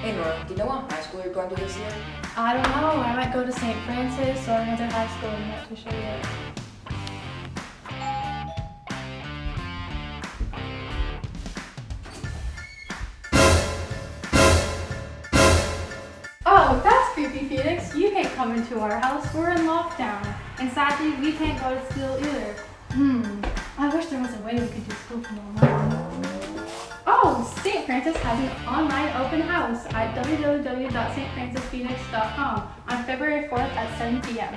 Hey Nora, do you know what high school you're going to this year? I don't know. I might go to St. Francis or another high school. I'm not too sure yet. Oh, that's creepy, Felix. You can't come into our house. We're in lockdown. And sadly, we can't go to school either. I wish there was a way we could do school from online. Oh, St. Francis has an online open house at www.stfrancisphoenix.com on February 4th at 7 p.m.